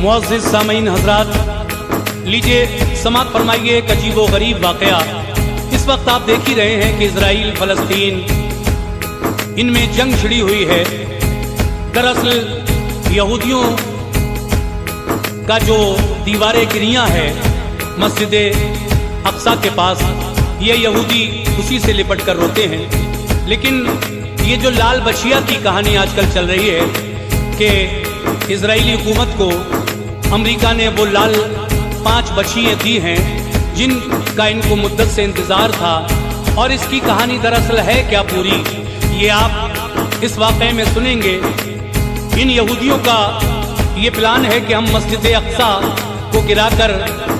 मुअज़्ज़िज़ सामीन हज़रात, लीजिए समात फरमाइए एक अजीबो गरीब वाक़या। इस वक्त आप देख ही रहे हैं कि इजराइल फ़लस्तीन इनमें जंग छिड़ी हुई है। दरअसल यहूदियों का जो दीवारें गिरियां है मस्जिद अक्सा के पास, ये यहूदी उसी से लिपट कर रोते हैं। लेकिन ये जो लाल बछिया की कहानी आजकल चल रही है कि इजरायली हुकूमत को अमेरिका ने वो लाल 5 बछियाँ दी हैं जिनका इनको मुद्दत से इंतज़ार था। और इसकी कहानी दरअसल है क्या पूरी, ये आप इस वाक़े में सुनेंगे। इन यहूदियों का ये प्लान है कि हम मस्जिद अक्सा को गिराकर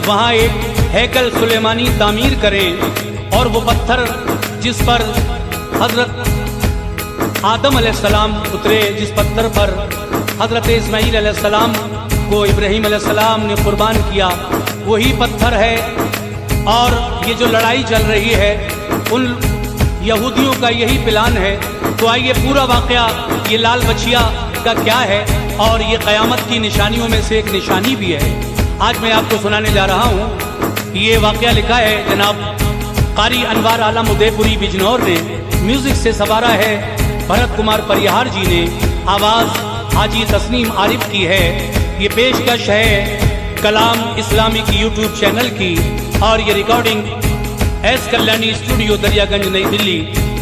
वहाँ एक हैकल सुलेमानी तामीर करें और वो पत्थर जिस पर हज़रत आदम अलैहिस्सलाम उतरे, जिस पत्थर पर हज़रत इस्माईल अलैहिस्सलाम को इब्राहीम अलैहिस्सलाम ने कुर्बान किया, वही पत्थर है। और ये जो लड़ाई चल रही है उन यहूदियों का यही प्लान है। तो आइए पूरा वाक़या ये लाल बछिया का क्या है और ये क़यामत की निशानियों में से एक निशानी भी है, आज मैं आपको सुनाने जा रहा हूँ। ये वाक़या लिखा है जनाब कारी अनवार आलम उदयपुरी बिजनौर ने, म्यूज़िक से सवारा है भरत कुमार परिहार जी ने, आवाज़ हाजी तस्नीम आरिफ की है। ये पेशकश है कलाम इस्लामिक यूट्यूब चैनल की और ये recording S Kalyani studio Daryaganj नई दिल्ली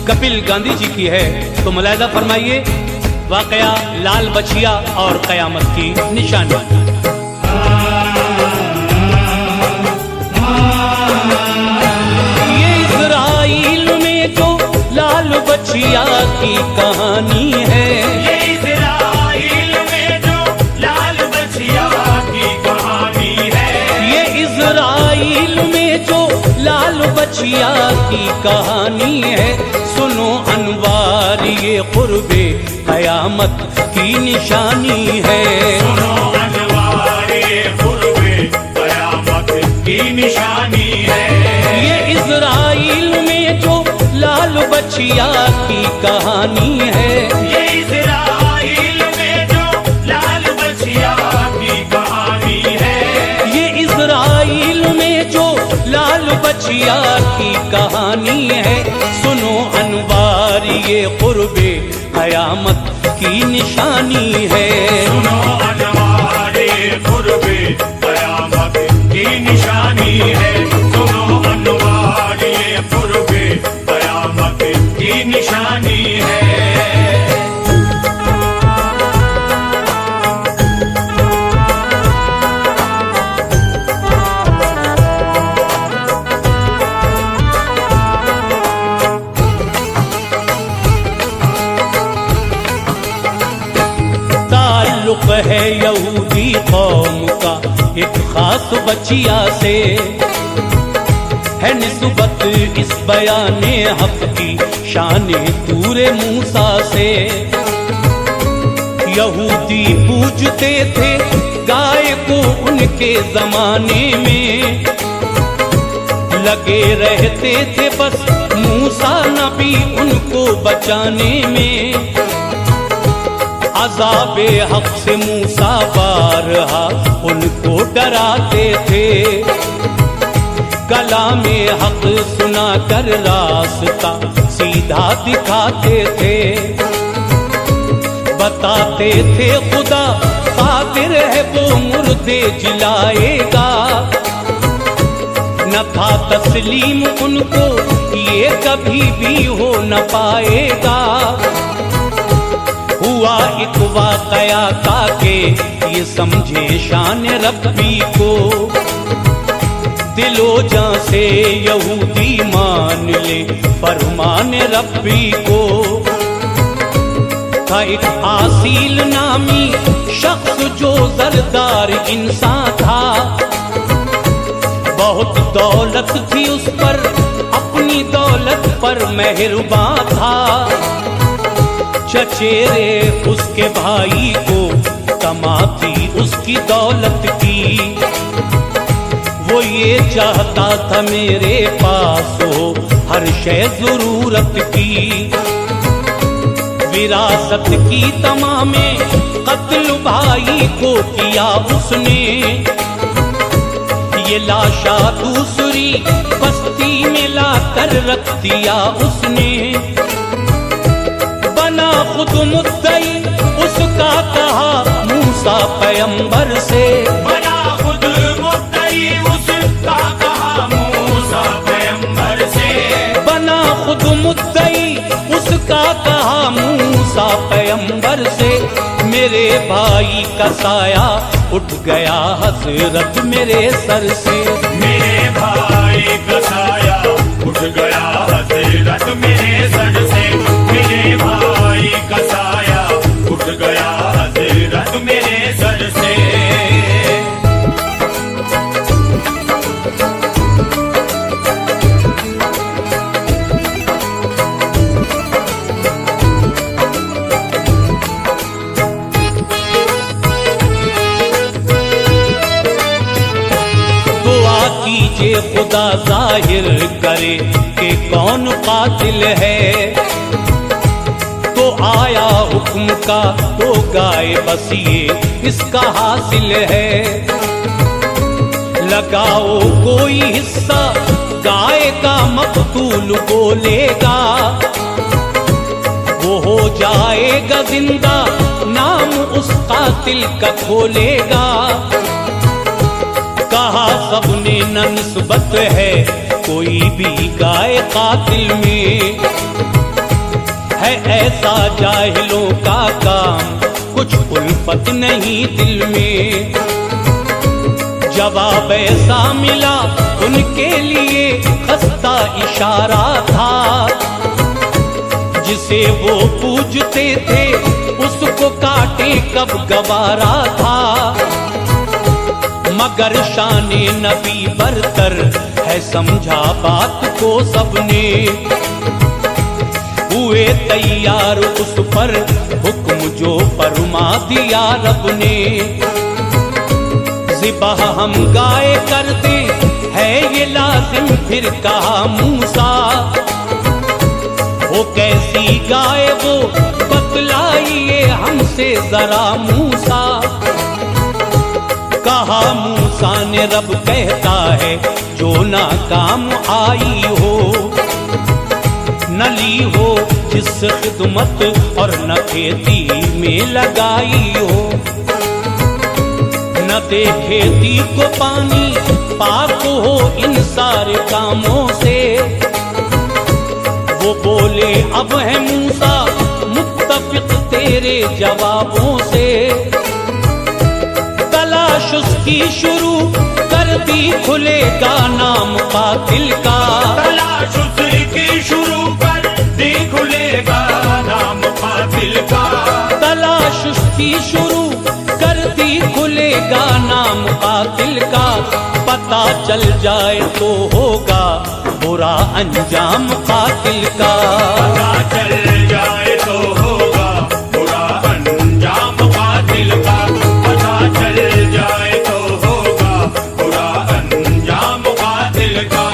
कपिल गांधी जी की है। तो मुलाहिज़ा फरमाइए वाक़या लाल बछिया और क़यामत की निशानी। ये इज़राइल में जो लाल बछिया की कहानी है, लाल बछिया की कहानी है। सुनो अनवार ये क़ुर्बे क़यामत की निशानी है। सुनो अनवार ये क़ुर्बे क़यामत की निशानी है। ये इज़राइल में जो लाल बछिया की कहानी है, ये इज़राइल में जो लाल बछिया की कहानी है। ये इज़राइल में जो लाल बछिया की कहानी है। सुनो अनवार ये क़ुर्बे क़यामत की निशानी है। सुनो अनवार ये क़ुर्बे क़यामत की निशानी है। सुनो अनवार ये क़ुर्बे क़यामत की निशानी है। है यहूदी कौम का एक खास बचिया से, है निस्बत इस बयाने हक की शाने तूरे मूसा से। यहूदी पूजते थे गाय को उनके जमाने में, लगे रहते थे बस मूसा नबी उनको बचाने में। अज़ाबे हक से मूसा बारहा उनको डराते थे, कलामे हक सुना कर रास्ता सीधा दिखाते थे। बताते थे खुदा कादिर है वो मुर्दे जिलाएगा, न था तस्लीम उनको ये कभी भी हो न पाएगा। हुआ एक वाक़या ताके ये समझे शान रब्बी को, दिलो जान से यहूदी मान ले फरमान रब्बी को। था एक आसील नामी शख्स जो जरदार इंसान था, बहुत दौलत थी उस पर अपनी दौलत पर मेहरबान था। चचेरे उसके भाई को तमा थी उसकी दौलत की। वो ये चाहता था मेरे पास हो हर शय जरूरत की। विरासत की तमा में कत्ल भाई को किया उसने। ये लाशा दूसरी बस्ती में लाकर रख दिया उसने। बना खुद मुद्दई उसका कहा मूसा पैगंबर से। बना खुद मुद्दई उसका कहा मूसा पैगंबर से। बना खुद मुद्दई उसका कहा मूसा पैगंबर से। मेरे भाई का साया उठ गया हजरत मेरे सर से। मेरे भाई का साया उठ गया हजरत मेरे सर से। मेरे भाई का साया उठ गया हजरत मेरे सर से। कीजिए खुदा जाहिर करे कि कौन कातिल है। तो आया हुक्म का तो गाए बस ये इसका हासिल है। लगाओ कोई हिस्सा गाय का मकतूल बोलेगा। वो हो जाएगा जिंदा नाम उस कातिल का खोलेगा। कहा सबने न निस्बत है कोई भी गाय कातिल में। है ऐसा जाहिलों का काम कुछ उल्फत नहीं दिल में। जवाब ऐसा मिला उनके लिए खस्ता इशारा था। जिसे वो पूजते थे उसको काटे कब गवारा था। मगर शाने नबी बरतर है समझा बात को सबने। हुए तैयार उस पर हुक्म जो फरमा दिया रब ने। ज़िबह हम गाय कर दे है ये लाजिम फिर कहा मूसा। वो कैसी गाय वो बतलाइए हमसे जरा मूसा। कहा मूसा ने रब कहता है जो ना काम आई हो। न ली हो जिस खिदमत और न खेती में लगाई हो। न दे खेती को पानी पाक हो इन सारे कामों से। वो बोले अब है मूसा मुत्तफिक तेरे जवाबों से। तलाश उसकी शुरू कर दी खुलेगा नाम कातिल का। तलाश उसकी शुरू कर दी खुलेगा नाम कातिल का। तलाश उसकी शुरू कर दी खुलेगा नाम कातिल का। पता चल जाए तो होगा बुरा अंजाम कातिल का। पता चल जाए तो होगा बुरा अंजाम कातिल का। पता चल जाए तो होगा बुरा अंजाम कातिल का।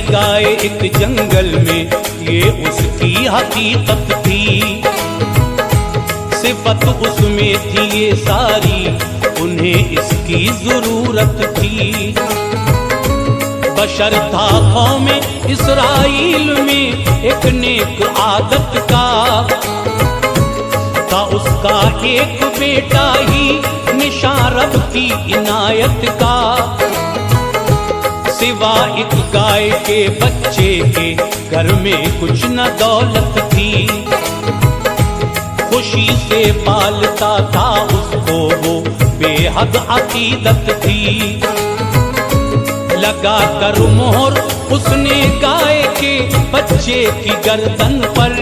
गाय एक जंगल में ये उसकी हकीकत थी। सिफत उसमें थी ये सारी उन्हें इसकी जरूरत थी। बशर था कौम इस्राइल में एक नेक आदत का। था उसका एक बेटा ही निशान रब की इनायत का। सिवा एक गाय के बच्चे के घर में कुछ न दौलत थी। खुशी से पालता था उसको वो बेहद अकीदत थी। लगा कर मोहर उसने गाय के बच्चे की गर्दन पर,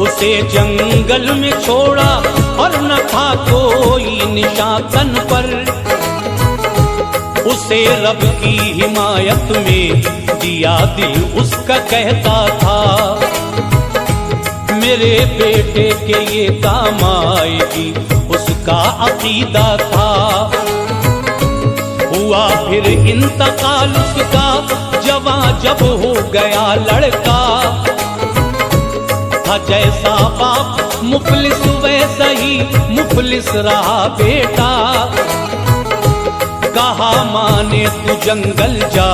उसे जंगल में छोड़ा और न था कोई निशान तन पर। उसे रब की हिमायत में दिया दिल उसका कहता था, मेरे बेटे के ये काम आएगी, उसका अकीदा था। हुआ फिर इंतकाल उसका, जवां जब हो गया लड़का। था जैसा बाप मुफलिस वैसा ही मुफलिस रहा बेटा। कहा माने तू जंगल जा,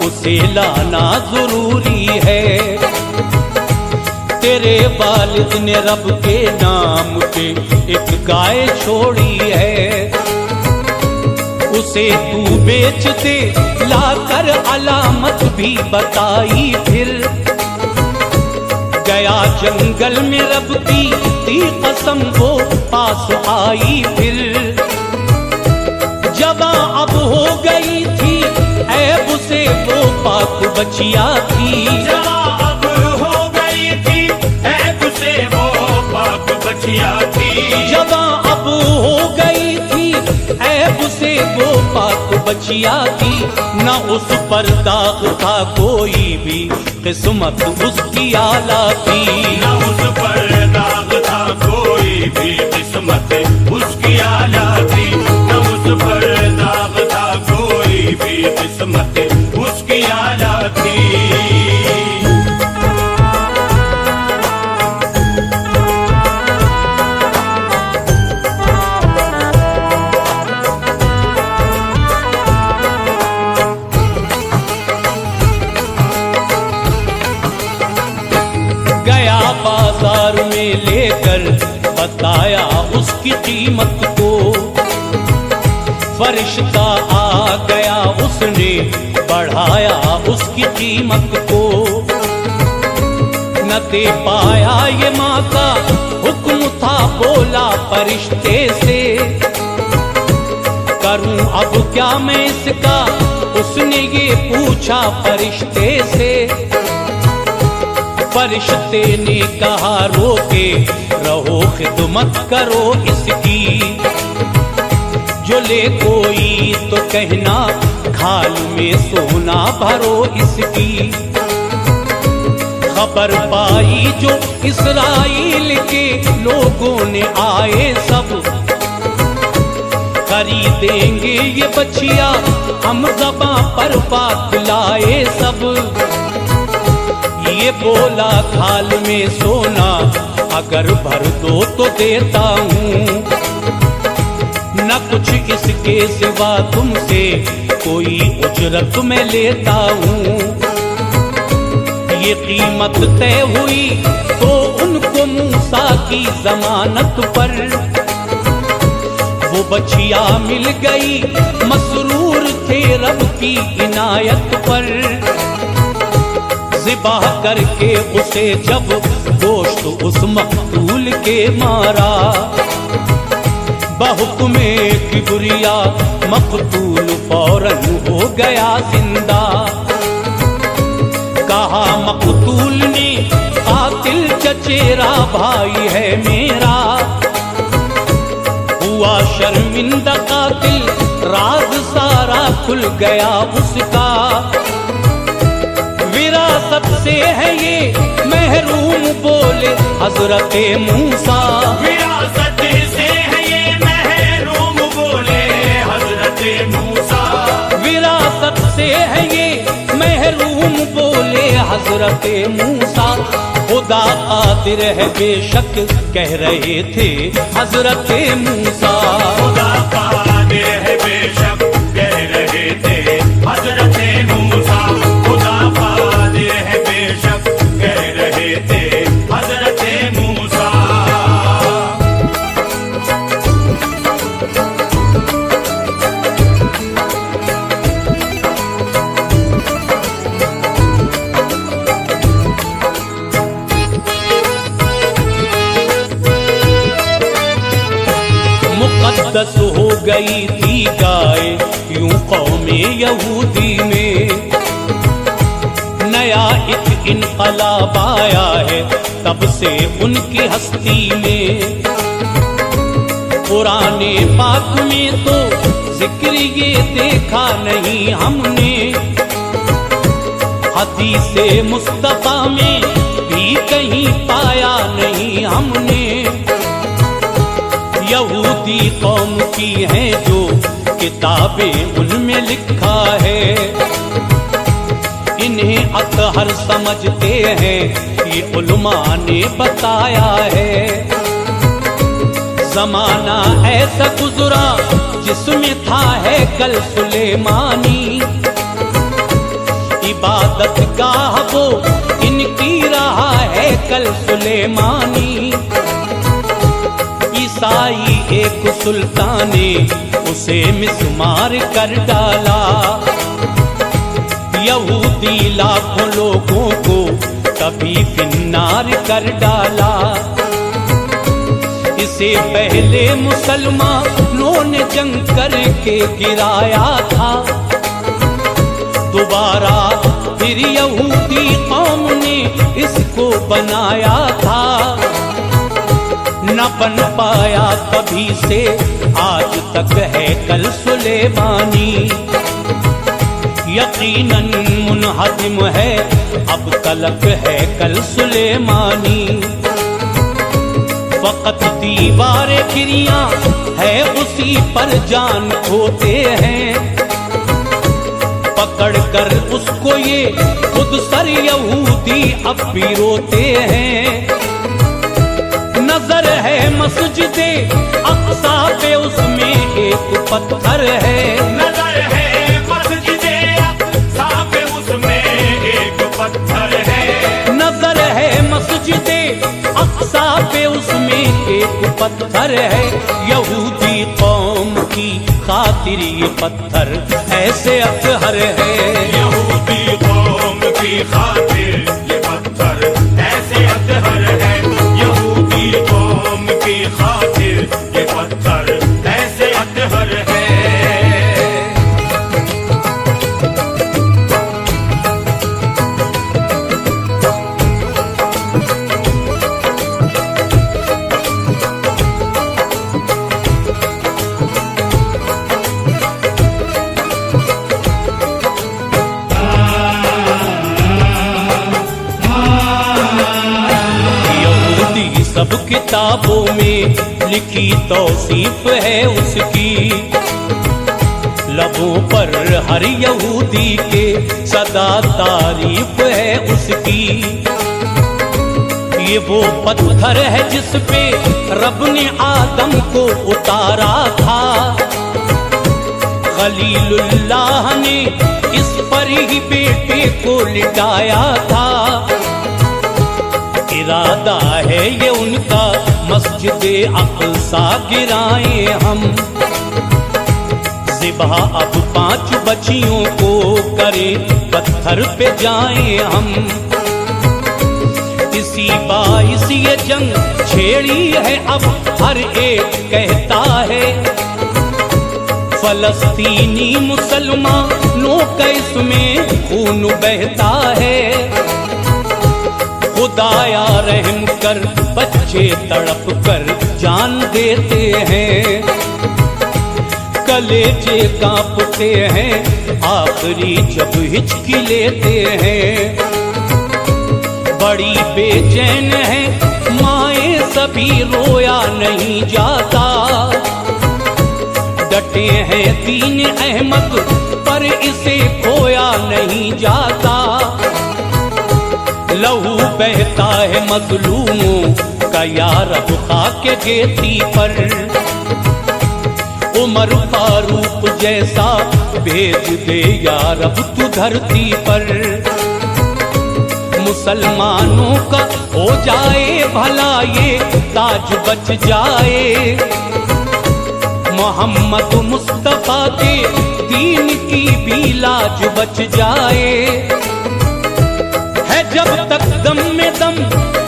उसे लाना जरूरी है। तेरे वालिद ने रब के नाम पे एक गाय छोड़ी है, उसे तू बेच दे लाकर अलामत भी बताई। फिर गया जंगल में रब की दी कसम वो पास आई। फिर जवां अब हो गई थी ऐब से वो पाक बचिया थी। जवां अब हो गई थी ऐब से वो पाक बचिया थी। जवां अब हो गई थी ऐब से वो पाक बचिया थी। न उस पर दाग था कोई भी, किस्मत उसकी आला थी। न उस पर दाग था कोई भी, किस्मत उसकी आला थी। न उस पर दाग था कोई भी, किस्मत उसकी आला थी। गया बाजार में लेकर बताया उसकी कीमत को। फरिश्ता आ गया उसने बढ़ाया उसकी कीमत को। न दे पाया ये माँ का हुक्म था, बोला फरिश्ते से करूं अब क्या मैं इसका। उसने ये पूछा फरिश्ते से। फरिश्ते ने कहा रोके रहो खिदमत करो इसकी। जो ले कोई तो कहना खाल में सोना भरो इसकी। खबर पाई जो इस्राइल के लोगों ने आए सब, खरीदेंगे ये बछिया हम ज़बां पर बात लाए सब। ये बोला खाल में सोना अगर भर दो तो देता हूँ, न कुछ इसके सिवा तुमसे कोई उजरत में लेता हूँ। ये कीमत तय हुई तो उनको मूसा की जमानत पर। वो बछिया मिल गई मसरूर थे रब की इनायत पर। ज़िबाह करके उसे जब गोश्त उस मकतूल के मारा, बहुक्मे किबरिया मकतूल फौरन हो गया जिंदा। कहा मकतूल ने कातिल चचेरा भाई है मेरा। हुआ शर्मिंदा कातिल राज सारा खुल गया उसका। विरासत से है ये महरूम बोले हजरत मूसा। विरासत से है ये महरूम बोले हजरत मूसा। विरासत से है ये महरूम बोले हजरत मूसा। खुदा कादिर है बेशक कह रहे थे हजरत मूसा। खुदा कादिर है बेशक कह रहे थे हजरत मूसा। खुदा कादिर है बेशक कह रहे थे हजरत मूसा। मुक़द्दस गई थी गाय यूं कौमे यहूदी में। नया एक इनकलाब आया है तब से उनकी हस्ती में। पुराने पाक में तो जिक्र ये देखा नहीं हमने, हदीसे मुस्तफा में भी कहीं पाया नहीं हमने। यहूदी कौम की हैं जो किताबें उनमें लिखा है, इन्हें अतहर समझते हैं ये उलमा ने बताया है। जमाना ऐसा गुजरा जिसमें था है कल सुलेमानी, इबादत गाह वो इनकी रहा है कल सुलेमानी। ईसाई एक सुल्तान ने उसे मिस्मार कर डाला, यहूदी लाखों लोगों को कभी फिन्नार कर डाला। इससे पहले मुसलमानों ने जंग करके गिराया था, दोबारा फिर यहूदी कौम ने इसको बनाया था। न बन पाया कभी से आज तक है कल सुलेमानी, यकीनन मुनहदिम है अब तलक है कल सुलेमानी। फकत दीवारें गिरियां है उसी पर जान खोते हैं, पकड़ कर उसको ये खुद सर यहूदी अब भी रोते हैं। नजर है मस्जिदे अक्सा पे उसमें एक पत्थर है, नजर है मस्जिदे अक्सा पे उसमें एक पत्थर है। नजर है मस्जिदे अक्सा पे उसमें एक पत्थर है। यहूदी कौम की खातिर ये पत्थर ऐसे अतहर है, यहूदी कौम की खातिर ये पत्थर ऐसे अतहर है। यहूदी कौम की खातिर ये पत्थर ऐसे अतहर है। सब किताबों में लिखी तौसीफ है उसकी, लबों पर हर यहूदी के सदा तारीफ है उसकी। ये वो पत्थर है जिस पे रब ने आदम को उतारा था, खलीलुल्लाह ने इस पर ही बेटे को लिटाया था। इरादा है ये उनका मस्जिदे अक्सा गिराएं हम, ज़िबह अब 5 बच्चियों को करें पत्थर पे जाएं हम। इसी बाइस ये जंग छेड़ी है अब हर एक कहता है, फलस्तीनी मुसलमानों का इसमें खून बहता है। खुदाया रहम कर बच्चे तड़प कर जान देते हैं, कलेजे कांपते हैं आखिरी जब हिचकी लेते हैं। बड़ी बेचैन है माएँ सभी रोया नहीं जाता, डटे हैं दीन अहमद पर इसे खोया नहीं जाता। लहू बहता है मजलूमों का यार अब खाके गेती पर, उमर फारूक जैसा भेज दे यार अब तू धरती पर। मुसलमानों का हो जाए भला ये ताज बच जाए, मोहम्मद मुस्तफा के दीन की भी लाज बच जाए। जब तक दम में दम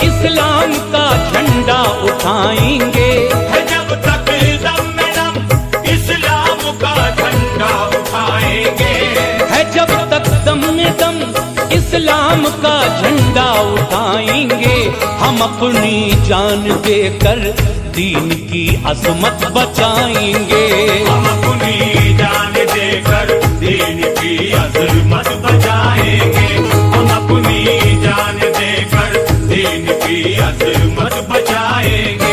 इस्लाम का झंडा उठाएंगे, जब तक दम में दम इस्लाम इस्लाम का झंडा उठाएंगे, हम अपनी जान देकर दीन की अजमत बचाएंगे। हम अपनी जान देकर दीन की अजमत बचाएंगे, हम अपनी जान देकर दीन की अजमत बचाएंगे।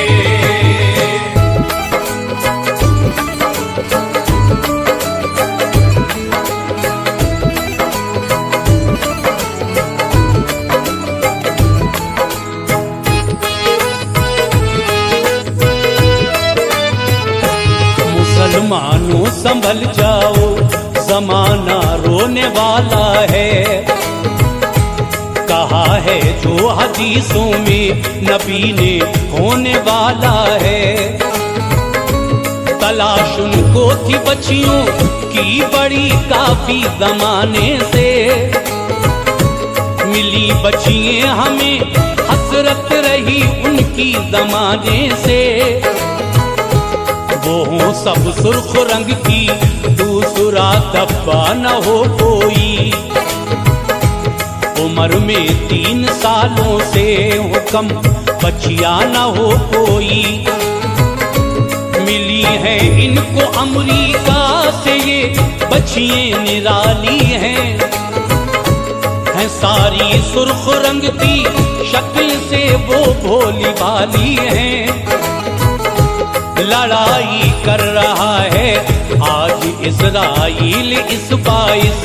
मुसलमानों संभल जाओ, जमाना रोने वाला है। कहा है जो हदीसों में नबी ने होने वाला है। तलाश उनको थी बच्चियों की बड़ी काफी जमाने से, मिली बच्चियां हमें हसरत रही उनकी जमाने से। वो हों सब सुर्ख रंग की, दूसरा धब्बा न हो कोई। उम्र में 3 सालों से हुक्म बच्चियां न हो कोई। मिली है इनको अमेरिका से ये बच्चियां निराली हैं, सारी सुर्ख रंग की शक्ल से वो भोली भाली हैं। लड़ाई कर रहा है आज इस्राइल इस बाइस,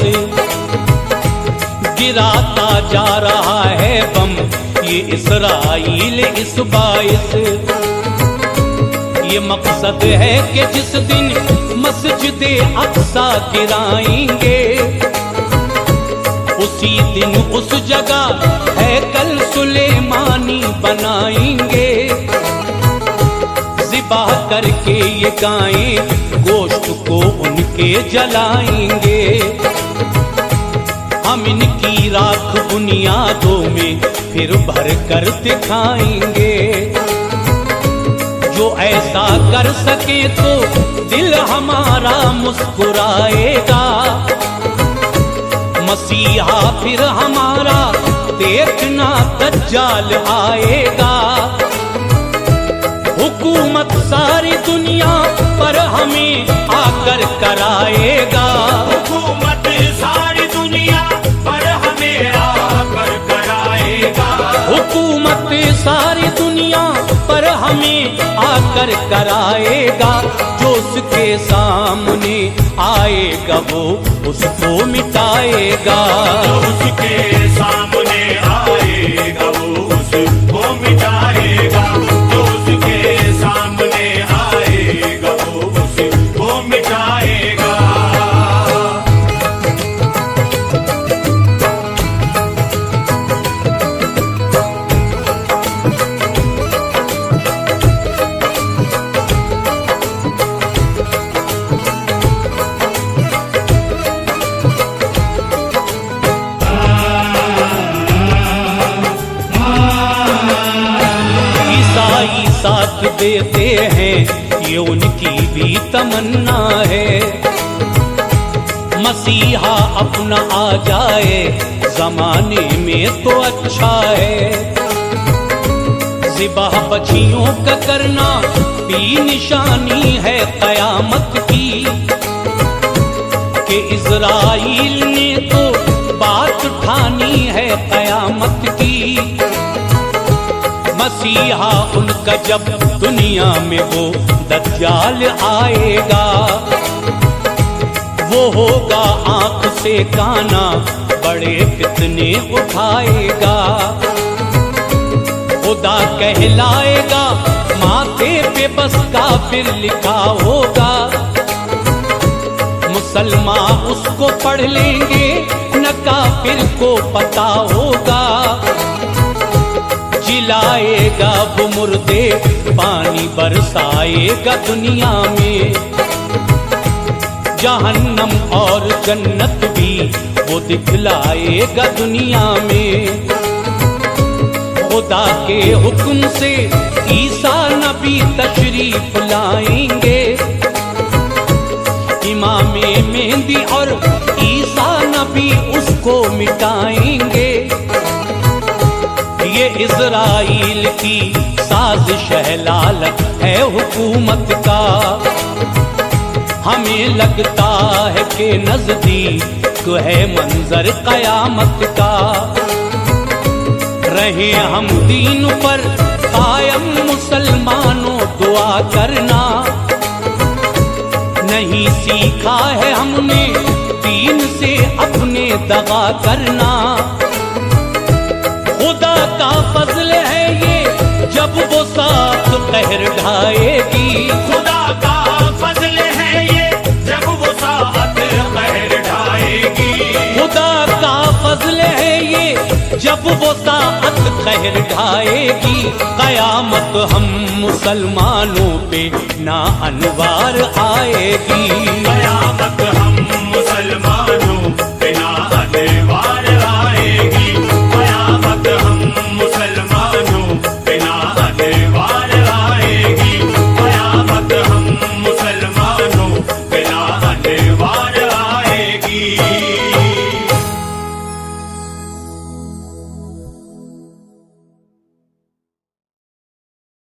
गिराता जा रहा है बम ये इस्राइल इस बाइस। ये मकसद है कि जिस दिन मस्जिद अक्सा गिराएंगे, उसी दिन उस जगह है कल सुलेमानी बनाएंगे। ज़िबाह करके ये गायें गोश्त को उनके जलाएंगे। हम इनकी राख बुनियादों में फिर भर कर दिखाएंगे। जो ऐसा कर सके तो दिल हमारा मुस्कुराएगा। मसीहा फिर हमारा देखना दज्जाल आएगा। हुकूमत सारी दुनिया पर हमें आकर कराएगा। हुकूमत सारी दुनिया पर हमें आकर कराएगा। हुकूमत सारी दुनिया पर हमें आकर कराएगा। जो उसके सामने आएगा वो उसको मिटाएगा। जो उसके सामने आएगा वो उसको मिटाएगा। जो उसके सामने आएगा वो उसको मिटाएगा। साथ देते हैं ये उनकी भी तमन्ना है। मसीहा अपना आ जाए जमाने में तो अच्छा है। ज़िबाह बच्चियों का करना भी निशानी है कयामत की, कि इज़राइल ने तो बात ठानी है कयामत की। मसीहा उनका जब दुनिया में वो दज्जाल आएगा, वो होगा आंख से काना बड़े फितने उठाएगा। खुदा कहलाएगा माथे पे बस काफिर लिखा होगा। मुसलमान उसको पढ़ लेंगे न काफिर को पता होगा। जिलाएगा वो मुर्दे पानी बरसाएगा दुनिया में। जहन्नम और जन्नत भी वो दिखलाएगा दुनिया में। खुदा के हुक्म से ईसा नबी तशरीफ लाएंगे। इमाम मेहंदी और ईसा नबी उसको मिटाएंगे। इज़राइल की साजिश है, लालच है हुकूमत का। हमें लगता है कि नजदीक है मंजर कयामत का। रहे हम दीन पर कायम मुसलमानों, दुआ करना। नहीं सीखा है हमने दीन से अपने दगा करना। खुदा का फजल है ये जब वो साथ कहर ढाएगी। खुदा का फजल है ये जब वो साथ कहर ढाएगी। खुदा का फजल है ये जब वो साथ कहर ढाएगी। कयामत हम मुसलमानों पे ना अनवार आएगी। कयामत